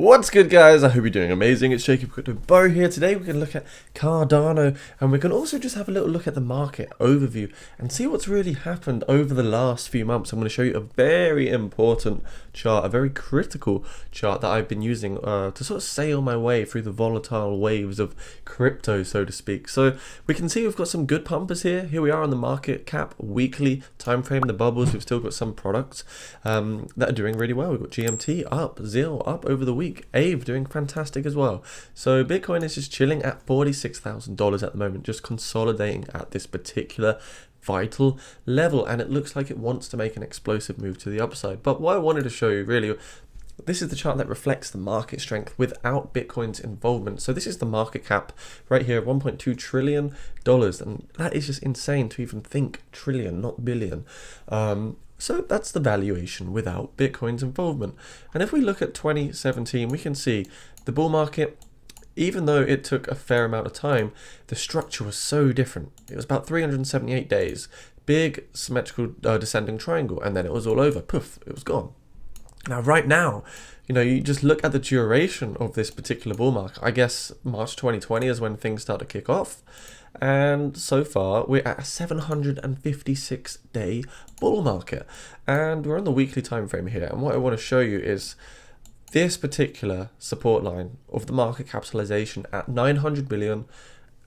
What's good, guys? I hope you're doing amazing. It's jacobcrypobury here. Today we're going to look at Cardano, and we can also just have a little look at the market overview and see what's really happened over the last few months. I'm going to show you a very important chart, a very critical chart that I've been using to sort of sail my way through the volatile waves of crypto, so to speak. So we can see we've got some good pumpers here. Here we are on the market cap weekly time frame, the bubbles. We've still got some products that are doing really well. We've got GMT up, ZIL up over the week. AVE doing fantastic as well. So Bitcoin is just chilling at $46,000 at the moment, just consolidating at this particular vital level, and it looks like it wants to make an explosive move to the upside. But what I wanted to show you really, this is the chart that reflects the market strength without Bitcoin's involvement. So this is the market cap right here, $1.2 trillion, and that is just insane to even think trillion, not billion. So that's the valuation without Bitcoin's involvement. And if we look at 2017, we can see the bull market, even though it took a fair amount of time, the structure was so different. It was about 378 days, big symmetrical descending triangle, and then it was all over. Poof, it was gone. Now, right now, you just look at the duration of this particular bull market. I guess March 2020 is when things start to kick off. And so far, we're at a 756-day bull market. And we're on the weekly time frame here. And what I want to show you is this particular support line of the market capitalization at 900 billion,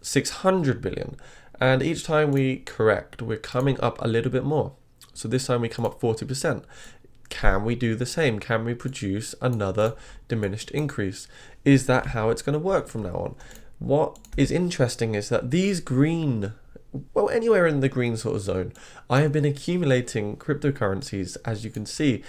600 billion. And each time we correct, we're coming up a little bit more. So this time we come up 40%. Can we do the same? Can we produce another diminished increase? Is that how it's going to work from now on? What is interesting is that these green, well, anywhere in the green sort of zone, I have been accumulating cryptocurrencies. As you can see,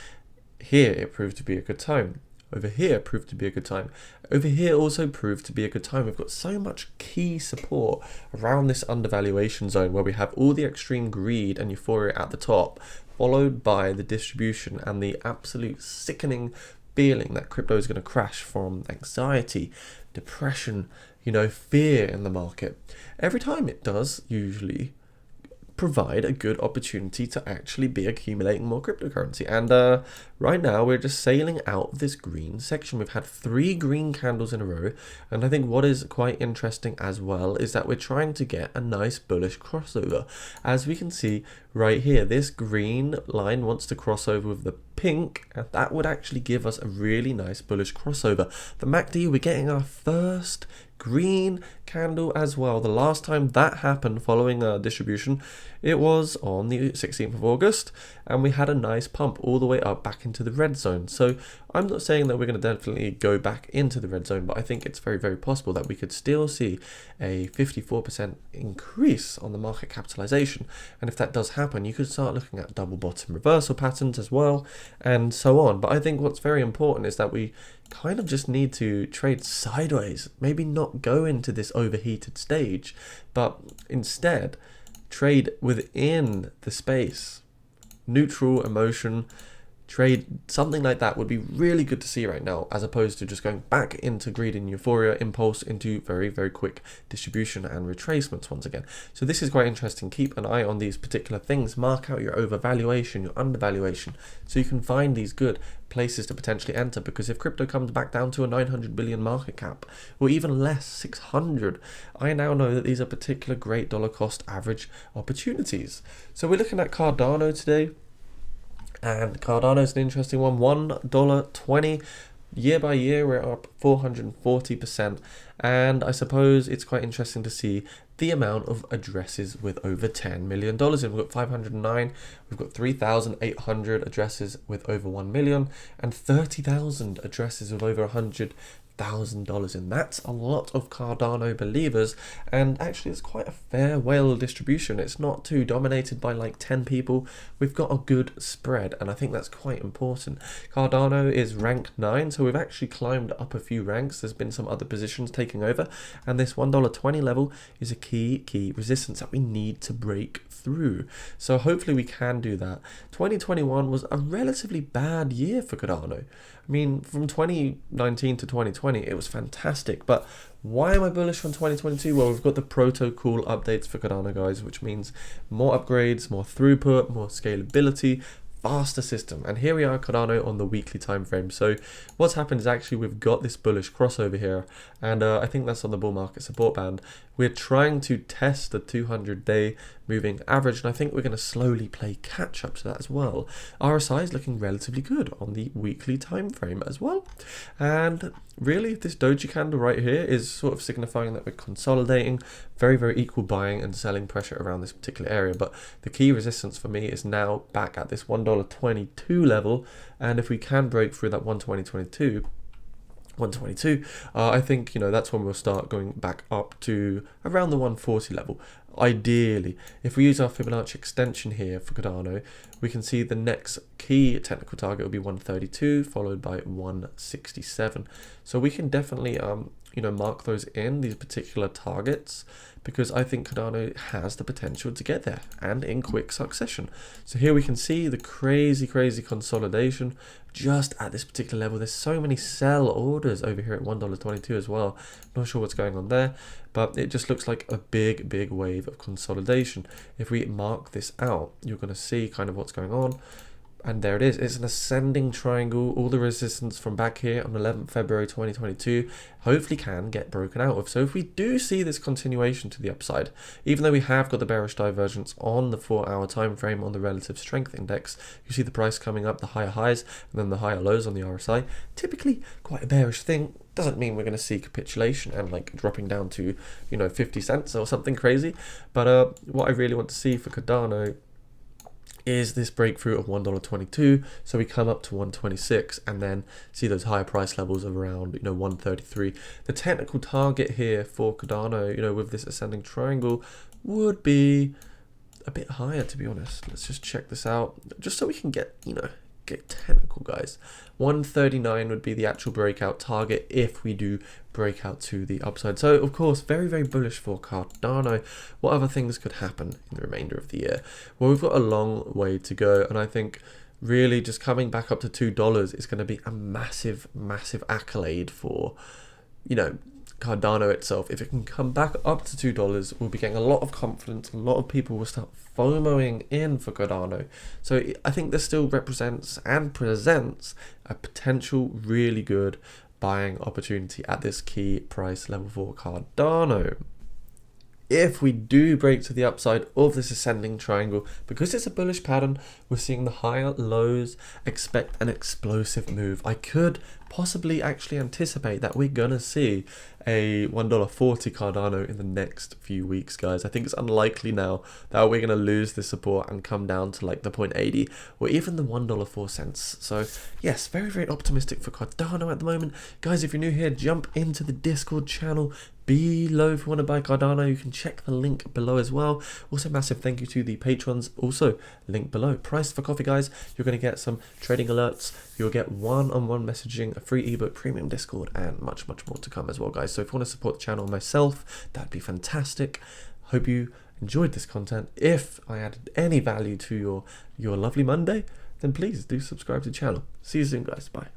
here it proved to be a good time. Over here it proved to be a good time. Over here also proved to be a good time. We've got so much key support around this undervaluation zone where we have all the extreme greed and euphoria at the top, followed by the distribution and the absolute sickening feeling that crypto is going to crash from anxiety, depression, fear in the market. Every time it does usually provide a good opportunity to actually be accumulating more cryptocurrency. And right now we're just sailing out of this green section. We've had 3 green candles in a row, and I think what is quite interesting as well is that we're trying to get a nice bullish crossover. As we can see right here, this green line wants to cross over with the pink, and that would actually give us a really nice bullish crossover. The MACD, we're getting our first green candle as well. The last time that happened following a distribution, it was on the 16th of August, and we had a nice pump all the way up back into the red zone. So I'm not saying that we're going to definitely go back into the red zone, but I think it's very, very possible that we could still see a 54% increase on the market capitalization. And if that does happen, you could start looking at double bottom reversal patterns as well, and so on. But I think what's very important is that we kind of just need to trade sideways, maybe not go into this overheated stage, but instead trade within the space. Neutral emotion trade, something like that would be really good to see right now, as opposed to just going back into greed and euphoria, impulse into very, very quick distribution and retracements once again. So this is quite interesting. Keep an eye on these particular things. Mark out your overvaluation, your undervaluation, so you can find these good places to potentially enter, because if crypto comes back down to a 900 billion market cap, or even less, 600, I now know that these are particular great dollar cost average opportunities. So we're looking at Cardano today. And Cardano is an interesting one, $1.20. Year by year, we're up 440%. And I suppose it's quite interesting to see the amount of addresses with over $10 million. And we've got 509, we've got 3,800 addresses with over 1 million, and 30,000 addresses with over $100,000, and that's a lot of Cardano believers. And actually it's quite a fair whale distribution. It's not too dominated by like 10 people. We've got a good spread, and I think that's quite important. Cardano is rank 9, so we've actually climbed up a few ranks. There's been some other positions taking over, and this $1.20 level is a key resistance that we need to break through. So hopefully we can do that. 2021 was a relatively bad year for Cardano. I mean, from 2019 to 2020, it was fantastic. But why am I bullish from 2022? Well, we've got the protocol updates for Cardano, guys, which means more upgrades, more throughput, more scalability, faster system. And here we are, Cardano, on the weekly time frame. So what's happened is actually we've got this bullish crossover here, and I think that's on the bull market support band. We're trying to test the 200-day moving average, and I think we're going to slowly play catch up to that as well. RSI is looking relatively good on the weekly time frame as well, and really this doji candle right here is sort of signifying that we're consolidating, very equal buying and selling pressure around this particular area. But the key resistance for me is now back at this $1.22 level, and if we can break through that 120.22, I think, you know, that's when we'll start going back up to around the 140 level. Ideally, if we use our Fibonacci extension here for Cardano, we can see the next key technical target will be 132 followed by 167. So we can definitely you know, mark those in, these particular targets, because I think Cardano has the potential to get there, and in quick succession. So here we can see the crazy consolidation just at this particular level. There's so many sell orders over here at $1.22 as well. Not sure what's going on there, but it just looks like a big wave of consolidation. If we mark this out, you're going to see kind of what's going on. And there it is. It's an ascending triangle. All the resistance from back here on 11th February 2022 hopefully can get broken out of. So if we do see this continuation to the upside, even though we have got the bearish divergence on the 4-hour time frame on the relative strength index, you see the price coming up, the higher highs and then the higher lows on the RSI. Typically quite a bearish thing. Doesn't mean we're going to see capitulation and like dropping down to, you know, 50 cents or something crazy. But what I really want to see for Cardano is this breakthrough of $1.22, so we come up to 126 and then see those higher price levels of around, you know, 133. The technical target here for Cardano, you know, with this ascending triangle would be a bit higher, to be honest. Let's just check this out just so we can get, you know, get technical, guys. 139 would be the actual breakout target if we do break out to the upside. So of course, very bullish for Cardano. What other things could happen in the remainder of the year? Well, we've got a long way to go, and I think really just coming back up to $2 is going to be a massive accolade for, you know, Cardano itself. If it can come back up to $2, we'll be getting a lot of confidence. A lot of people will start FOMOing in for Cardano. So I think this still represents and presents a potential really good buying opportunity at this key price level for Cardano. If we do break to the upside of this ascending triangle, because it's a bullish pattern, we're seeing the higher lows, expect an explosive move. I could possibly actually anticipate that we're gonna see a $1.40 Cardano in the next few weeks, guys. I think it's unlikely now that we're gonna lose this support and come down to like the 0.80 or even the $1.04. So yes, very optimistic for Cardano at the moment. Guys, if you're new here, jump into the Discord channel below if you want to buy Cardano. You can check the link below as well. Also, massive thank you to the patrons, also link below. Price for coffee, guys. You're going to get some trading alerts, you'll get one-on-one messaging, a free ebook, premium Discord, and much more to come as well, guys. So if you want to support the channel myself, that'd be fantastic. Hope you enjoyed this content. If I added any value to your lovely Monday, then please do subscribe to the channel. See you soon, guys. Bye.